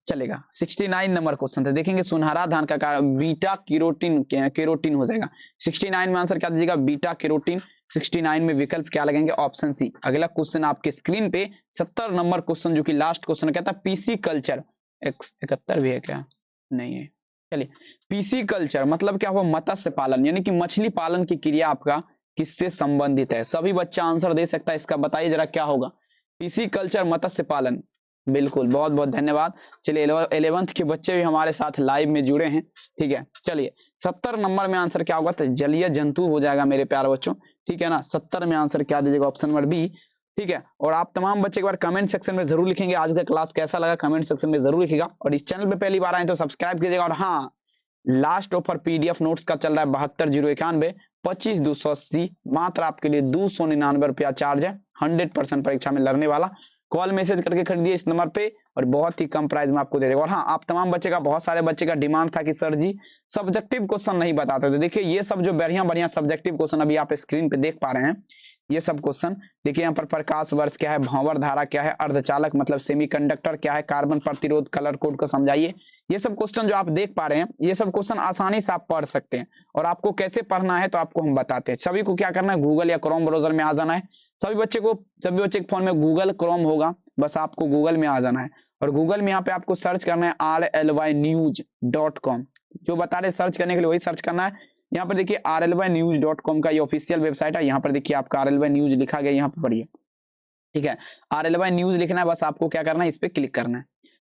चलेगा। 69 नंबर क्वेश्चन था, देखेंगे सुनहरा धान का कारण बीटा कैरोटीन, कैरोटीन हो जाएगा। 69 में आंसर क्या दीजिएगा? Beta carotene. 69 में विकल्प क्या लगेंगे? Option C. अगला क्वेश्चन आपके स्क्रीन पे 70 नंबर क्वेश्चन, जो कि लास्ट क्वेश्चन कहता है पीसी कल्चर। 71 भी है क्या? नहीं है। चलिए, पीसी कल्चर मतलब क्या हुआ? मत्स्य पालन, यानी कि मछली पालन की क्रिया आपका किससे संबंधित है? सभी बच्चा आंसर दे सकता है इसका, बताइए जरा क्या होगा? पीसी कल्चर, मत्स्य पालन। बिल्कुल, बहुत बहुत धन्यवाद। चलिए 11th के बच्चे भी हमारे साथ लाइव में जुड़े हैं। ठीक है, चलिए 70 नंबर में आंसर क्या होगा? तो जलीय जंतु हो जाएगा मेरे प्यारे बच्चों। ठीक है ना, 70 में आंसर क्या दीजिएगा? Option number B. ठीक है, और आप तमाम बच्चे एक बार कमेंट सेक्शन में जरूर लिखेंगे आज का क्लास कैसा लगा, कमेंट सेक्शन में जरूर लिखिएगा। और इस चैनल पे पहली बार आए तो सब्सक्राइब कीजिएगा। और हाँ, लास्ट ऑफर पीडीएफ नोट्स का चल रहा है 72,091 25,280, मात्र आपके लिए 299 रुपया चार्ज है। 100% परीक्षा में लड़ने वाला, कॉल मैसेज करके खरीदिए इस नंबर पे और बहुत ही कम प्राइस में आपको दे देगा। और हाँ, आप तमाम बच्चे का, बहुत सारे बच्चे का डिमांड था कि सर जी सब्जेक्टिव क्वेश्चन नहीं बताते थे। देखिए ये सब जो बढ़िया बढ़िया सब्जेक्टिव क्वेश्चन अभी आप स्क्रीन पे देख पा रहे हैं, ये सब क्वेश्चन देखिए यहाँ पर प्रकाश वर्ष क्या है, भंवर धारा क्या है, अर्धचालक मतलब सेमीकंडक्टर क्या है, कार्बन प्रतिरोध, कलर कोड को समझाइए। ये सब क्वेश्चन जो आप देख पा रहे हैं, ये सब क्वेश्चन आसानी से आप पढ़ सकते हैं। और आपको कैसे पढ़ना है तो आपको हम बताते हैं। सभी को क्या करना है? गूगल या क्रोम ब्राउजर में आ जाना है। सभी बच्चे के फोन में गूगल क्रोम होगा, बस आपको गूगल में आ जाना है। और गूगल में यहाँ पे आपको सर्च करना है rlynews.com। जो बता रहे सर्च करने के लिए वही सर्च करना है। यहाँ पर देखिए rlynews.com का ये ऑफिशियल वेबसाइट है। यहाँ पर देखिए आपका RLY न्यूज लिखा गया, यहाँ पर पढ़िए। ठीक है, RLY न्यूज लिखना है, बस आपको क्या करना है? इस पे क्लिक करना है।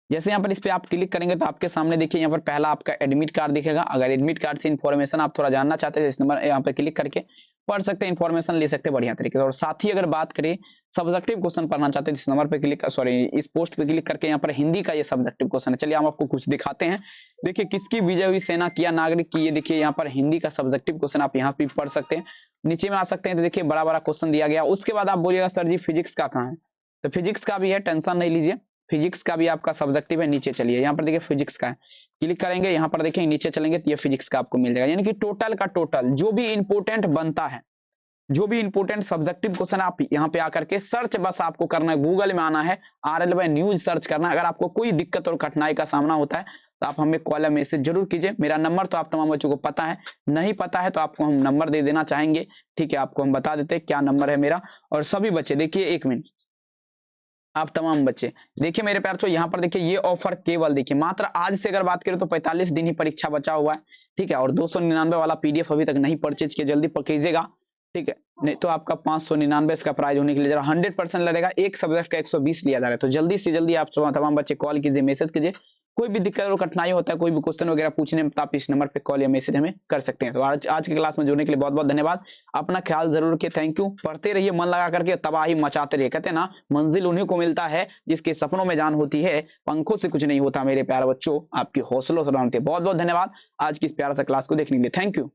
जैसे यहाँ पर इस पे आप क्लिक करेंगे तो आपके सामने देखिए यहाँ पर पहला आपका एडमिट कार्ड दिखेगा। अगर एडमिट कार्ड से इन्फॉर्मेशन आप थोड़ा जानना चाहते हैं, इस नंबर यहाँ पे क्लिक करके पढ़ सकते हैं, इन्फॉर्मेशन ले सकते हैं बढ़िया तरीके से। और साथ ही अगर बात करें सब्जेक्टिव क्वेश्चन पढ़ना चाहते हैं, इस नंबर पे क्लिक, इस पोस्ट पे क्लिक करके यहाँ पर हिंदी का ये सब्जेक्टिव क्वेश्चन है। चलिए हम आपको कुछ दिखाते हैं। देखिए, किसकी विजय हुई सेना किया नागरिक की, ये देखिए यहाँ पर हिंदी का सब्जेक्टिव क्वेश्चन आप यहाँ पे पढ़ सकते हैं। नीचे में आ सकते हैं तो देखिए बड़ा बड़ा क्वेश्चन दिया गया। उसके बाद आप बोलिएगा सर जी फिजिक्स का कहाँ है? तो फिजिक्स का भी है, टेंशन नहीं लीजिए, फिजिक्स का भी आपका सब्जेक्टिव है। नीचे चलिए, यहाँ पर देखिए फिजिक्स का है, क्लिक करेंगे, यहाँ पर देखिए नीचे चलेंगे तो ये फिजिक्स का आपको मिल जाएगा। यानी कि टोटल का टोटल जो भी इंपोर्टेंट बनता है, जो भी इंपोर्टेंट सब्जेक्टिव क्वेश्चन आप यहाँ पे आकर के सर्च बस आपको करना है, गूगल में आना है, RLY न्यूज सर्च करना है। अगर आपको कोई दिक्कत और कठिनाई का सामना होता है तो आप हमें कॉल या मैसेज जरूर कीजिए। मेरा नंबर तो आप तमाम बच्चों को पता है, नहीं पता है तो आपको हम नंबर दे देना चाहेंगे। ठीक है, आपको हम बता देते हैं क्या नंबर है मेरा। और सभी बच्चे देखिए, एक मिनट, आप तमाम बच्चे देखिए मेरे प्यार यहाँ पर देखिए ये ऑफर केवल देखिए मात्र आज से अगर बात करें तो 45 दिन ही परीक्षा बचा हुआ है। ठीक है, और 299 वाला PDF अभी तक नहीं परचेज किया, जल्दी कीजिएगा। ठीक है, नहीं तो आपका 599 इसका प्राइस होने के लिए जरा 100% लगेगा। एक सब्जेक्ट का 120 लिया जा रहा है। तो जल्दी से जल्दी आप तमाम बच्चे कॉल कीजिए, मैसेज कीजिए। कोई भी दिक्कत और कठिनाई होता है, कोई भी क्वेश्चन वगैरह पूछने में, तो आप इस नंबर पे कॉल या मैसेज हमें कर सकते हैं। तो आज की क्लास में जुड़ने के लिए बहुत बहुत धन्यवाद। अपना ख्याल जरूर रखिए, थैंक यू। पढ़ते रहिए, मन लगा करके तबाही मचाते रहिए। कहते हैं ना, मंजिल उन्हीं को मिलता है जिसके सपनों में जान होती है, पंखों से कुछ नहीं होता। मेरे प्यारे बच्चों, आपके हौसलों से बहुत बहुत धन्यवाद आज की इस प्यारा सा क्लास को देखने के लिए। Thank you.